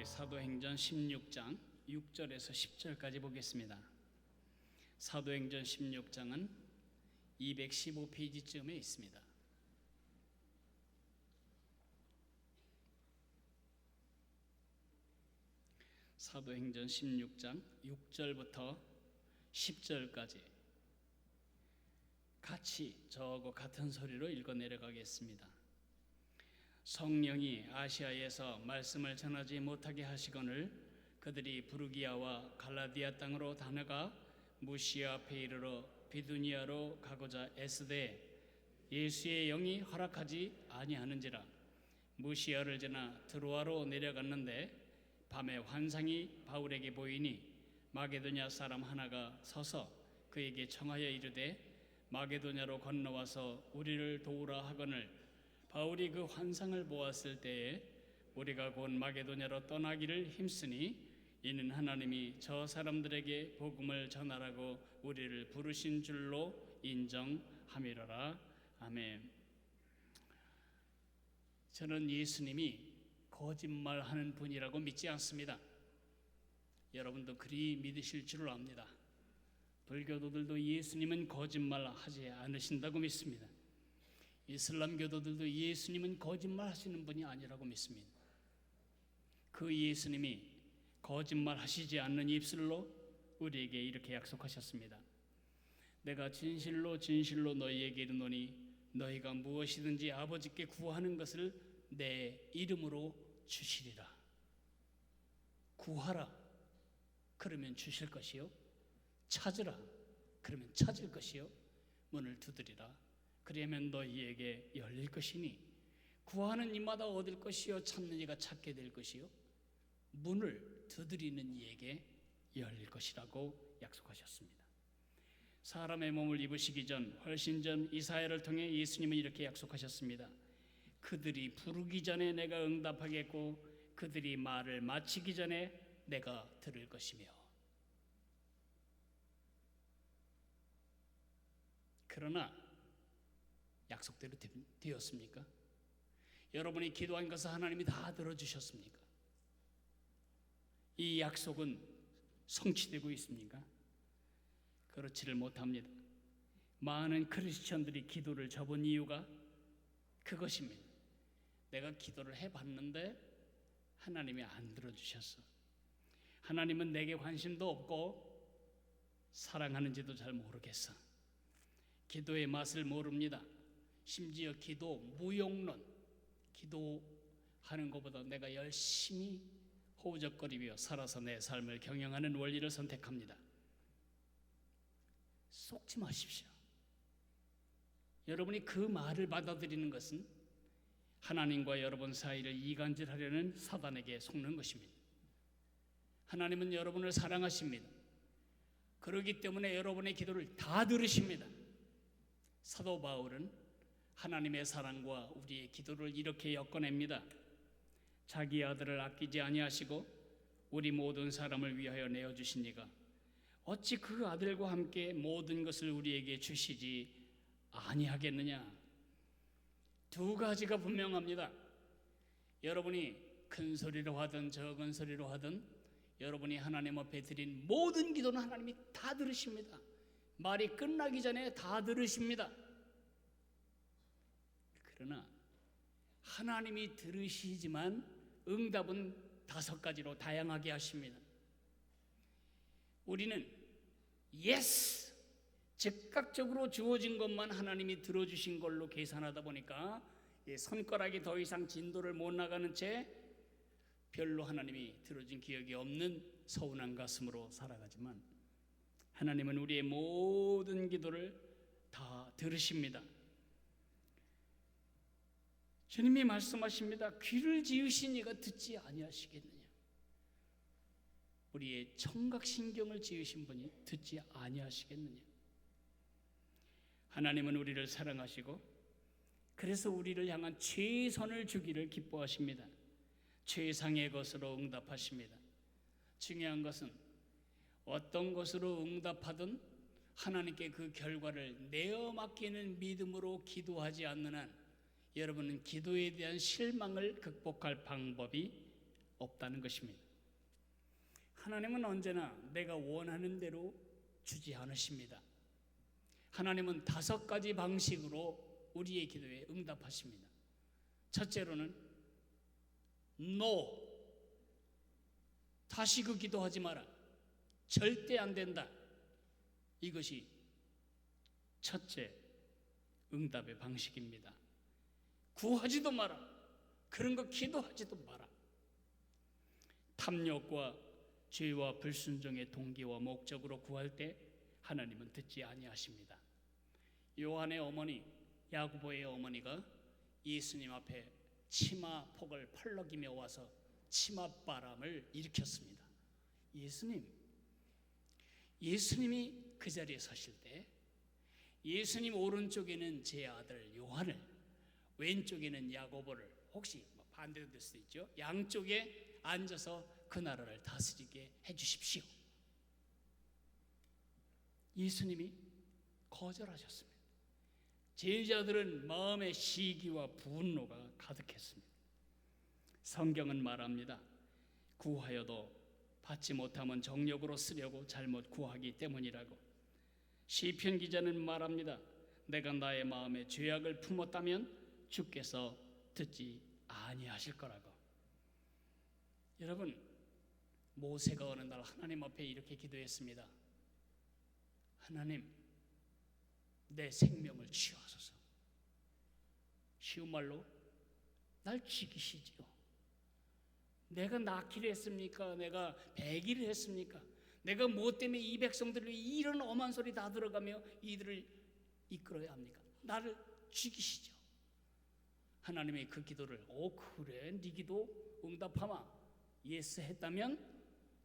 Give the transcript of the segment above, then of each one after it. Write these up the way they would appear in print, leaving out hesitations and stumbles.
사도행전 16장 6절에서 10절까지 보겠습니다. 사도행전 16장은 215페이지쯤에 있습니다. 사도행전 16장 6절부터 10절까지 같이 저하고 같은 소리로 읽어 내려가겠습니다. 성령이 아시아에서 말씀을 전하지 못하게 하시거늘 그들이 부르기아와 갈라디아 땅으로 다녀가 무시아 앞에 이르러 비두니아로 가고자 애쓰되 예수의 영이 허락하지 아니하는지라. 무시아를 지나 드로아로 내려갔는데 밤에 환상이 바울에게 보이니 마게도냐 사람 하나가 서서 그에게 청하여 이르되 마게도냐로 건너와서 우리를 도우라 하거늘 바울이 그 환상을 보았을 때에 우리가 곧 마게도냐로 떠나기를 힘쓰니 이는 하나님이 저 사람들에게 복음을 전하라고 우리를 부르신 줄로 인정함이로라. 아멘. 저는 예수님이 거짓말하는 분이라고 믿지 않습니다. 여러분도 그리 믿으실 줄 압니다. 불교도들도 예수님은 거짓말하지 않으신다고 믿습니다. 이슬람 교도들도 예수님은 거짓말하시는 분이 아니라고 믿습니다. 그 예수님이 거짓말하시지 않는 입술로 우리에게 이렇게 약속하셨습니다. 내가 진실로 진실로 너희에게 이르노니 너희가 무엇이든지 아버지께 구하는 것을 내 이름으로 주시리라. 구하라, 그러면 주실 것이요. 찾으라, 그러면 찾을 것이요. 문을 두드리라, 그러면 너희에게 열릴 것이니 구하는 이마다 얻을 것이요 찾는 이가 찾게 될 것이요 문을 두드리는 이에게 열릴 것이라고 약속하셨습니다. 사람의 몸을 입으시기 전 훨씬 전 이사야를 통해 예수님은 이렇게 약속하셨습니다. 그들이 부르기 전에 내가 응답하겠고 그들이 말을 마치기 전에 내가 들을 것이며. 그러나 약속대로 되었습니까? 여러분이 기도한 것을 하나님이 다 들어주셨습니까? 이 약속은 성취되고 있습니까? 그렇지를 못합니다. 많은 크리스천들이 기도를 접은 이유가 그것입니다. 내가 기도를 해봤는데 하나님이 안 들어주셨어. 하나님은 내게 관심도 없고 사랑하는지도 잘 모르겠어. 기도의 맛을 모릅니다. 심지어 기도 무용론, 기도하는 것보다 내가 열심히 호우적거리며 살아서 내 삶을 경영하는 원리를 선택합니다. 속지 마십시오. 여러분이 그 말을 받아들이는 것은 하나님과 여러분 사이를 이간질하려는 사단에게 속는 것입니다. 하나님은 여러분을 사랑하십니다. 그렇기 때문에 여러분의 기도를 다 들으십니다. 사도 바울은 하나님의 사랑과 우리의 기도를 이렇게 엮어냅니다. 자기 아들을 아끼지 아니하시고 우리 모든 사람을 위하여 내어주신 이가 어찌 그 아들과 함께 모든 것을 우리에게 주시지 아니하겠느냐. 두 가지가 분명합니다. 여러분이 큰 소리로 하든 적은 소리로 하든 여러분이 하나님 앞에 드린 모든 기도는 하나님이 다 들으십니다. 말이 끝나기 전에 다 들으십니다. 그러나 하나님이 들으시지만 응답은 5가지로 다양하게 하십니다. 우리는 예스, 즉각적으로 주어진 것만 하나님이 들어주신 걸로 계산하다 보니까 손가락이 더 이상 진도를 못 나가는 채 별로 하나님이 들어준 기억이 없는 서운한 가슴으로 살아가지만 하나님은 우리의 모든 기도를 다 들으십니다. 주님이 말씀하십니다. 귀를 지으신 이가 듣지 아니하시겠느냐. 우리의 청각신경을 지으신 분이 듣지 아니하시겠느냐. 하나님은 우리를 사랑하시고 그래서 우리를 향한 최선을 주기를 기뻐하십니다. 최상의 것으로 응답하십니다. 중요한 것은 어떤 것으로 응답하든 하나님께 그 결과를 내어 맡기는 믿음으로 기도하지 않는 한 여러분은 기도에 대한 실망을 극복할 방법이 없다는 것입니다. 하나님은 언제나 내가 원하는 대로 주지 않으십니다. 하나님은 5가지 방식으로 우리의 기도에 응답하십니다. 첫째로는 No. 다시 그 기도하지 마라. 절대 안 된다. 이것이 첫째 응답의 방식입니다. 구하지도 마라. 그런 거 기도하지도 마라. 탐욕과 죄와 불순종의 동기와 목적으로 구할 때 하나님은 듣지 아니하십니다. 요한의 어머니, 야고보의 어머니가 예수님 앞에 치마폭을 펄럭이며 와서 치맛바람을 일으켰습니다. 예수님이 그 자리에 서실 때 예수님 오른쪽에는 제 아들 요한을, 왼쪽에는 야고보를, 혹시 반대로 될 수도 있죠, 양쪽에 앉아서 그 나라를 다스리게 해주십시오. 예수님이 거절하셨습니다. 제자들은 마음의 시기와 분노가 가득했습니다. 성경은 말합니다. 구하여도 받지 못하면 정욕으로 쓰려고 잘못 구하기 때문이라고. 시편 기자는 말합니다. 내가 나의 마음에 죄악을 품었다면 주께서 듣지 아니하실 거라고. 여러분, 모세가 어느 날 하나님 앞에 이렇게 기도했습니다. 하나님, 내 생명을 취하소서. 쉬운 말로 날 죽이시지요. 내가 낳기를 했습니까? 내가 배기를 했습니까? 내가 뭐 때문에 이 백성들을 이런 엄한 소리 다 들어가며 이들을 이끌어야 합니까? 나를 죽이시죠. 하나님의 그 기도를 그래 네 기도 응답하마 예스 했다면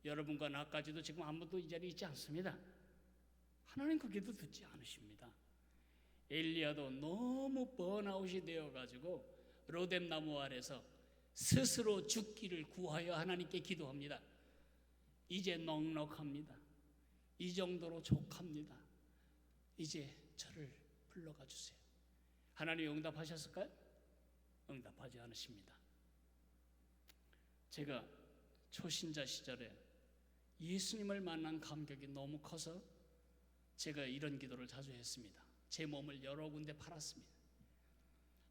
여러분과 나까지도 지금 아무도 이 자리에 있지 않습니다. 하나님 그 기도 듣지 않으십니다. 엘리야도 너무 번아웃이 되어가지고 로뎀 나무 아래서 스스로 죽기를 구하여 하나님께 기도합니다. 이제 넉넉합니다. 이 정도로 족합니다. 이제 저를 불러가 주세요. 하나님 응답하셨을까요? 응답하지 않으십니다. 제가 초신자 시절에 예수님을 만난 감격이 너무 커서 제가 이런 기도를 자주 했습니다. 제 몸을 여러 군데 팔았습니다.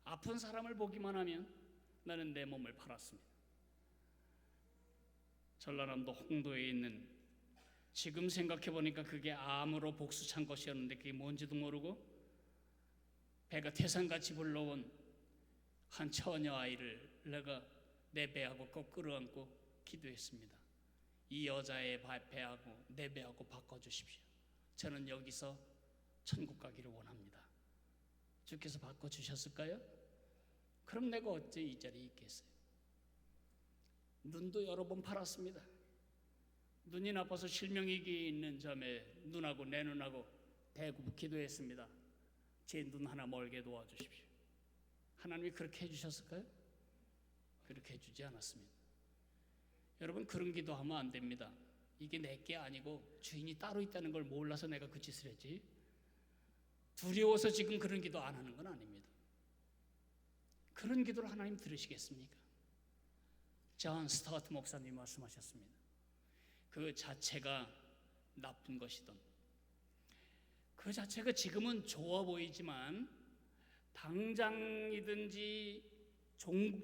아픈 사람을 보기만 하면 나는 내 몸을 팔았습니다. 전라남도 홍도에 있는, 지금 생각해보니까 그게 암으로 복수 찬 것이었는데 그게 뭔지도 모르고 배가 태산같이 불러온 한 처녀 아이를 내가 내 배하고 꼭 끌어안고 기도했습니다. 이 여자의 배하고 내 배하고 바꿔주십시오. 저는 여기서 천국 가기를 원합니다. 주께서 바꿔주셨을까요? 그럼 내가 어째 이 자리에 있겠어요? 눈도 여러 번 팔았습니다. 눈이 나빠서 실명이기 있는 점에 눈하고 내 눈하고 대고 기도했습니다. 제 눈 하나 멀게 도와주십시오. 하나님이 그렇게 해주셨을까요? 그렇게 해주지 않았습니다. 여러분, 그런 기도하면 안 됩니다. 이게 내게 아니고 주인이 따로 있다는 걸 몰라서 내가 그 짓을 했지, 두려워서 지금 그런 기도 안 하는 건 아닙니다. 그런 기도를 하나님 들으시겠습니까? 존 스타트 목사님 말씀하셨습니다. 그 자체가 나쁜 것이든 그 자체가 지금은 좋아 보이지만 당장이든지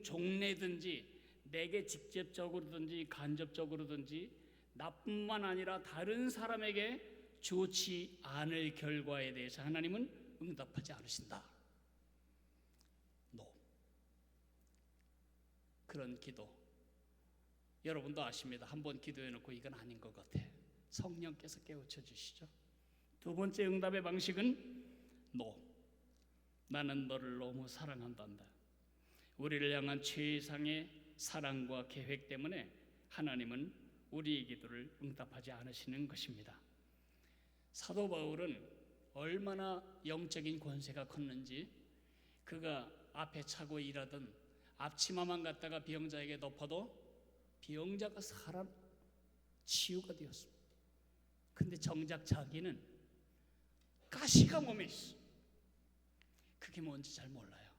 종래든지 내게 직접적으로든지 간접적으로든지 나뿐만 아니라 다른 사람에게 좋지 않을 결과에 대해서 하나님은 응답하지 않으신다. No. 그런 기도 여러분도 아십니다. 한번 기도해놓고 이건 아닌 것 같아. 성령께서 깨우쳐 주시죠. 두 번째 응답의 방식은 No. 나는 너를 너무 사랑한단다. 우리를 향한 최상의 사랑과 계획 때문에 하나님은 우리의 기도를 응답하지 않으시는 것입니다. 사도 바울은 얼마나 영적인 권세가 컸는지 그가 앞에 차고 일하던 앞치마만 갖다가 병자에게 덮어도 병자가 살아 치유가 되었습니다. 근데 정작 자기는 가시가 몸에 있어. 그게 뭔지 잘 몰라요.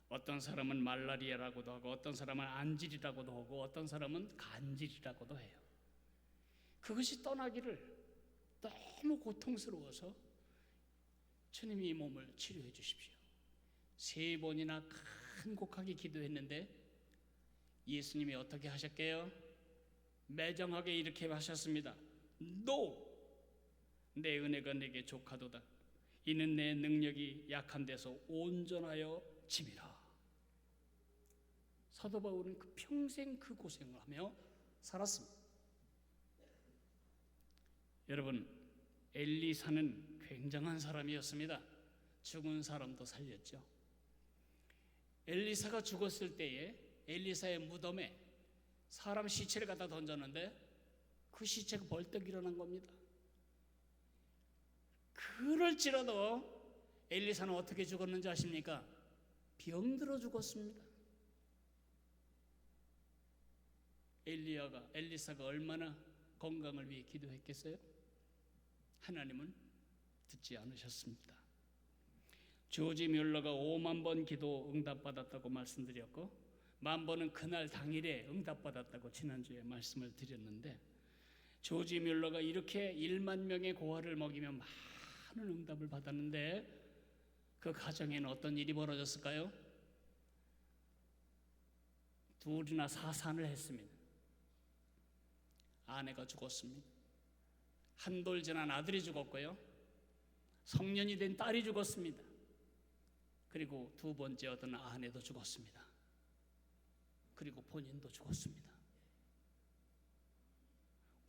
어떤 사람은 말라리아라고도 하고 어떤 사람은 안질이라고도 하고 어떤 사람은 간질이라고도 해요. 그것이 떠나기를 너무 고통스러워서 주님이 이 몸을 치료해 주십시오. 3번이나 간곡하게 기도했는데 예수님이 어떻게 하셨게요? 매정하게 이렇게 하셨습니다. No! 내 은혜가 내게 족하도다. 이는 내 능력이 약한 데서 온전하여 짐이라. 사도 바울은 평생 그 고생을 하며 살았습니다. 여러분, 엘리사는 굉장한 사람이었습니다. 죽은 사람도 살렸죠. 엘리사가 죽었을 때에 엘리사의 무덤에 사람 시체를 갖다 던졌는데 그 시체가 벌떡 일어난 겁니다. 그럴지라도 엘리사는 어떻게 죽었는지 아십니까? 병들어 죽었습니다. 엘리사가 얼마나 건강을 위해 기도했겠어요? 하나님은 듣지 않으셨습니다. 조지 뮬러가 5만 번 기도 응답받았다고 말씀드렸고 10,000번은 그날 당일에 응답받았다고 지난주에 말씀을 드렸는데 조지 뮬러가 이렇게 1만 명의 고아를 먹이며 많은 응답을 받았는데 그 가정에는 어떤 일이 벌어졌을까요? 둘이나 사산을 했습니다. 아내가 죽었습니다. 한돌 지난 아들이 죽었고요. 성년이 된 딸이 죽었습니다. 그리고 2번째 어떤 아내도 죽었습니다. 그리고 본인도 죽었습니다.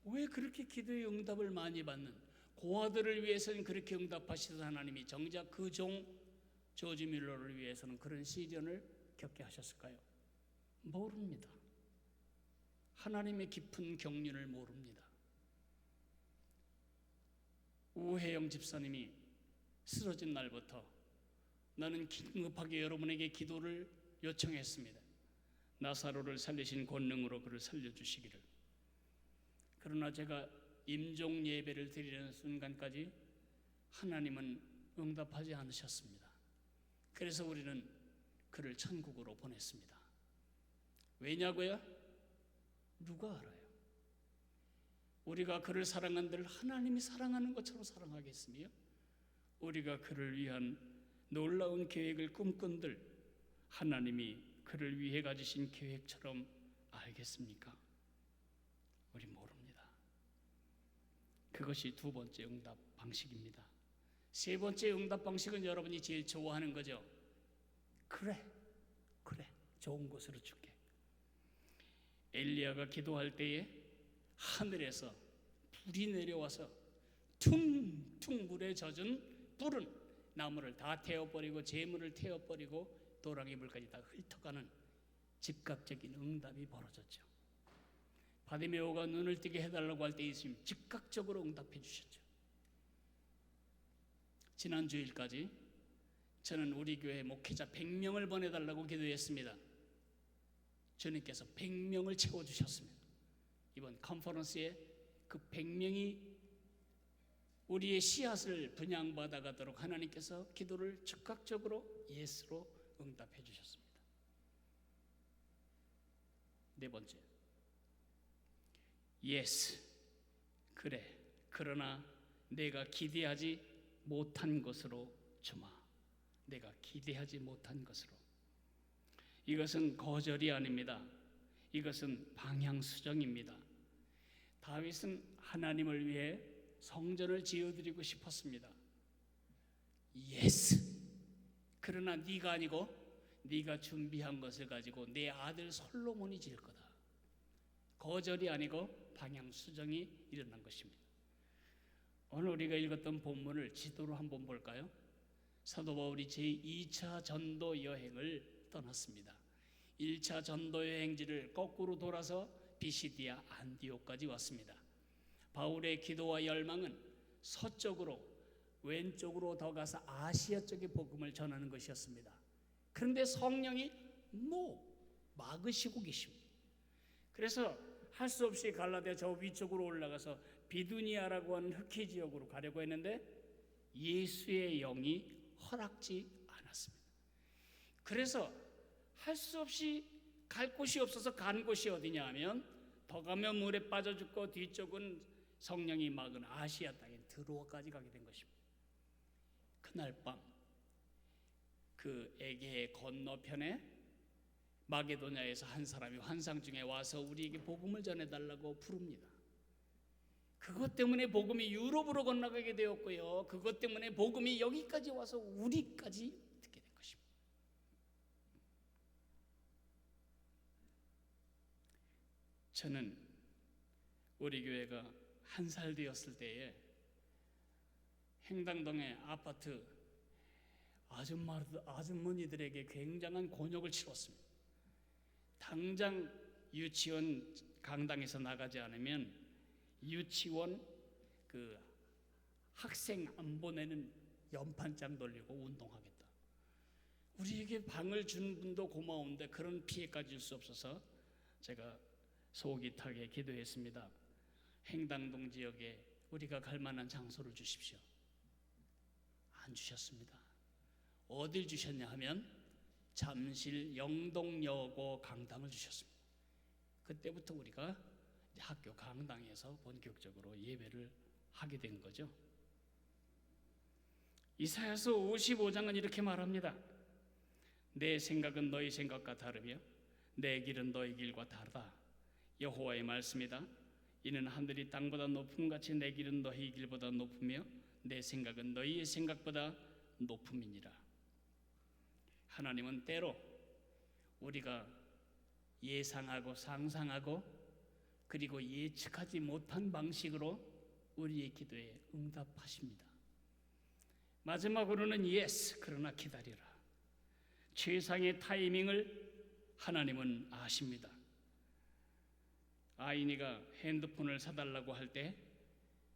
왜 그렇게 기도의 응답을 많이 받는 고아들을 위해서는 그렇게 응답하시던 하나님이 정작 그 종 조지 뮬러를 위해서는 그런 시련을 겪게 하셨을까요? 모릅니다. 하나님의 깊은 경륜을 모릅니다. 우혜영 집사님이 쓰러진 날부터 나는 긴급하게 여러분에게 기도를 요청했습니다. 나사로를 살리신 권능으로 그를 살려주시기를. 그러나 제가 임종 예배를 드리는 순간까지 하나님은 응답하지 않으셨습니다. 그래서 우리는 그를 천국으로 보냈습니다. 왜냐고요? 누가 알아요? 우리가 그를 사랑한들 하나님이 사랑하는 것처럼 사랑하겠으며 우리가 그를 위한 놀라운 계획을 꿈꾼들 하나님이 그를 위해 가지신 계획처럼 알겠습니까? 우리 모릅니다. 그것이 2번째 응답 방식입니다. 3번째 응답 방식은 여러분이 제일 좋아하는 거죠. 그래 좋은 곳으로 줄게. 엘리야가 기도할 때에 하늘에서 불이 내려와서 퉁퉁 물에 젖은 불은 나무를 다 태워버리고 재물을 태워버리고 도랑이물까지 다 훑어가는 즉각적인 응답이 벌어졌죠. 바디메오가 눈을 뜨게 해달라고 할 때 예수님 즉각적으로 응답해 주셨죠. 지난 주일까지 저는 우리 교회 목회자 100명을 보내달라고 기도했습니다. 주님께서 100명을 채워주셨습니다. 이번 컨퍼런스에 그 100명이 우리의 씨앗을 분양받아가도록 하나님께서 기도를 즉각적으로 예스로 응답해 주셨습니다. 4번째, 예스, 그래, 그러나 내가 기대하지 못한 것으로 주마. 내가 기대하지 못한 것으로. 이것은 거절이 아닙니다. 이것은 방향수정입니다. 다윗은 하나님을 위해 성전을 지어드리고 싶었습니다. 예스. 그러나 네가 아니고 네가 준비한 것을 가지고 내 아들 솔로몬이 지을 거다. 거절이 아니고 방향수정이 일어난 것입니다. 오늘 우리가 읽었던 본문을 지도로 한번 볼까요? 사도 바울이 제2차 전도 여행을 떠났습니다. 1차 전도 여행지를 거꾸로 돌아서 비시디아 안디옥까지 왔습니다. 바울의 기도와 열망은 서쪽으로 왼쪽으로 더 가서 아시아 쪽의 복음을 전하는 것이었습니다. 그런데 성령이 막으시고 계십니다. 그래서 할 수 없이 갈라디아 저 위쪽으로 올라가서 비두니아라고 하는 흑해 지역으로 가려고 했는데 예수의 영이 허락지 않았습니다. 그래서 할 수 없이 갈 곳이 없어서 간 곳이 어디냐 하면 더 가면 물에 빠져 죽고 뒤쪽은 성령이 막은 아시아 땅에 드로아까지 가게 된 것입니다. 그날 밤 그 에게의 건너편에 마게도냐에서 한 사람이 환상 중에 와서 우리에게 복음을 전해달라고 부릅니다. 그것 때문에 복음이 유럽으로 건너가게 되었고요, 그것 때문에 복음이 여기까지 와서 우리까지 듣게 된 것입니다. 저는 우리 교회가 한 살 되었을 때에 행당동의 아파트 아주머니들에게 굉장한 곤욕을 치렀습니다. 당장 유치원 강당에서 나가지 않으면 유치원 그 학생 안 보내는 연판장 돌리고 운동하겠다. 우리에게 방을 준 분도 고마운데 그런 피해까지 줄 수 없어서 제가 속이 타게 기도했습니다. 행당동 지역에 우리가 갈 만한 장소를 주십시오. 안 주셨습니다. 어딜 주셨냐 하면 잠실 영동여고 강당을 주셨습니다. 그때부터 우리가 학교 강당에서 본격적으로 예배를 하게 된 거죠. 이사야서 55장은 이렇게 말합니다. 내 생각은 너희 생각과 다르며 내 길은 너희 길과 다르다. 여호와의 말씀이다. 이는 하늘이 땅보다 높음같이 내 길은 너희 길보다 높으며 내 생각은 너희의 생각보다 높음이니라. 하나님은 때로 우리가 예상하고 상상하고 그리고 예측하지 못한 방식으로 우리의 기도에 응답하십니다. 마지막으로는 예스, 그러나 기다리라. 최상의 타이밍을 하나님은 아십니다. 아이니가 핸드폰을 사달라고 할 때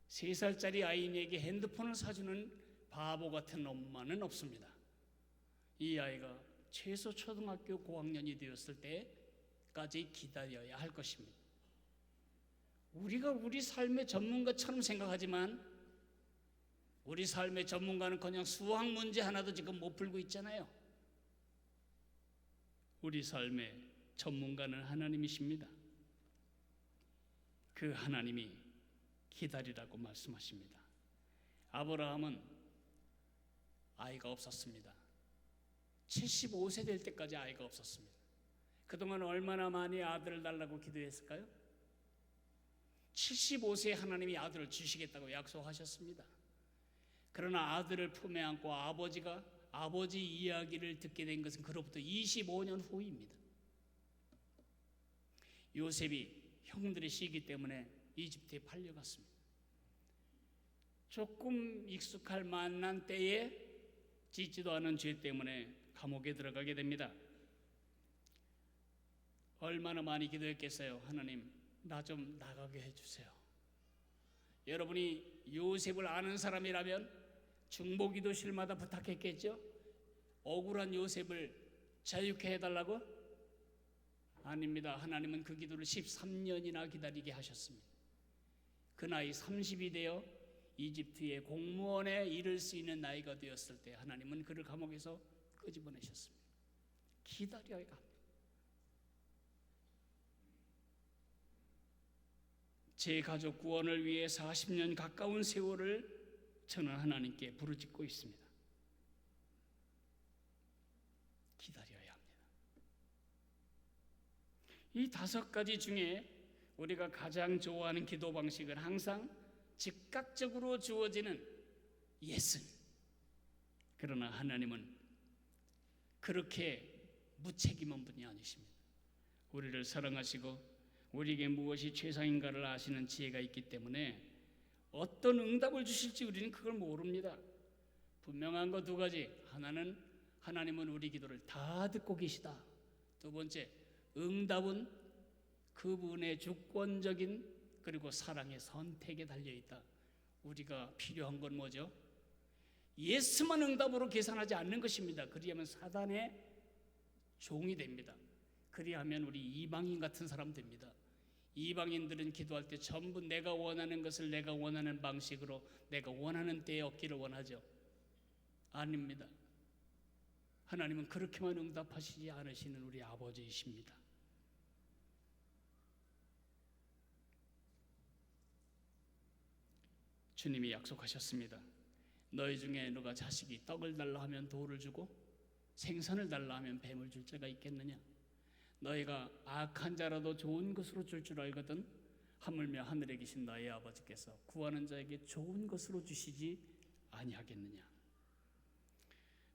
3살짜리 아이니에게 핸드폰을 사주는 바보 같은 엄마는 없습니다. 이 아이가 최소 초등학교 고학년이 되었을 때까지 기다려야 할 것입니다. 우리가 우리 삶의 전문가처럼 생각하지만 우리 삶의 전문가는 그냥 수학 문제 하나도 지금 못 풀고 있잖아요. 우리 삶의 전문가는 하나님이십니다. 그 하나님이 기다리라고 말씀하십니다. 아브라함은 아이가 없었습니다. 75세 될 때까지 아이가 없었습니다. 그동안 얼마나 많이 아들을 달라고 기도했을까요? 75세에 하나님이 아들을 주시겠다고 약속하셨습니다. 그러나 아들을 품에 안고 아버지가 아버지 이야기를 듣게 된 것은 그로부터 25년 후입니다. 요셉이 형들의 시기 때문에 이집트에 팔려갔습니다. 조금 익숙할 만한 때에 짓지도 않은 죄 때문에 감옥에 들어가게 됩니다. 얼마나 많이 기도했겠어요. 하나님, 나 좀 나가게 해주세요. 여러분이 요셉을 아는 사람이라면 중보기도실마다 부탁했겠죠? 억울한 요셉을 자유케 해달라고? 아닙니다. 하나님은 그 기도를 13년이나 기다리게 하셨습니다. 그 나이 30이 되어 이집트의 공무원에 이를 수 있는 나이가 되었을 때 하나님은 그를 감옥에서 끄집어내셨습니다. 기다려야 합니다. 제 가족 구원을 위해 40년 가까운 세월을 저는 하나님께 부르짖고 있습니다. 기다려야 합니다. 이 5가지 중에 우리가 가장 좋아하는 기도 방식은 항상 즉각적으로 주어지는 예스. 그러나 하나님은 그렇게 무책임한 분이 아니십니다. 우리를 사랑하시고 우리에게 무엇이 최상인가를 아시는 지혜가 있기 때문에 어떤 응답을 주실지 우리는 그걸 모릅니다. 분명한 거 2가지. 하나는 하나님은 우리 기도를 다 듣고 계시다. 2번째, 응답은 그분의 주권적인 그리고 사랑의 선택에 달려있다. 우리가 필요한 건 뭐죠? 예스만 응답으로 계산하지 않는 것입니다. 그리하면 사단의 종이 됩니다. 그리하면 우리 이방인 같은 사람 됩니다. 이방인들은 기도할 때 전부 내가 원하는 것을 내가 원하는 방식으로 내가 원하는 때에 얻기를 원하죠. 아닙니다. 하나님은 그렇게만 응답하시지 않으시는 우리 아버지이십니다. 주님이 약속하셨습니다. 너희 중에 누가 자식이 떡을 달라 하면 돌을 주고 생선을 달라 하면 뱀을 줄 자가 있겠느냐? 너희가 악한 자라도 좋은 것으로 줄 줄 알거든 하물며 하늘에 계신 너희 아버지께서 구하는 자에게 좋은 것으로 주시지 아니하겠느냐?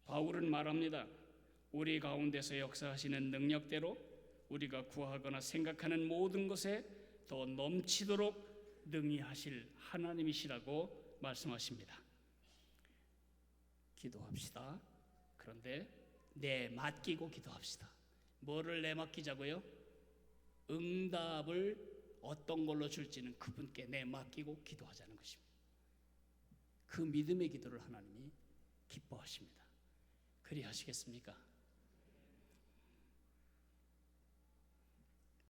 바울은 말합니다. 우리 가운데서 역사하시는 능력대로 우리가 구하거나 생각하는 모든 것에 더 넘치도록 능히 하실 하나님이시라고 말씀하십니다. 기도합시다. 그런데 내맡기고 기도합시다. 뭐를 내맡기자고요? 응답을 어떤 걸로 줄지는 그분께 내맡기고 기도하자는 것입니다. 그 믿음의 기도를 하나님이 기뻐하십니다. 그리 하시겠습니까?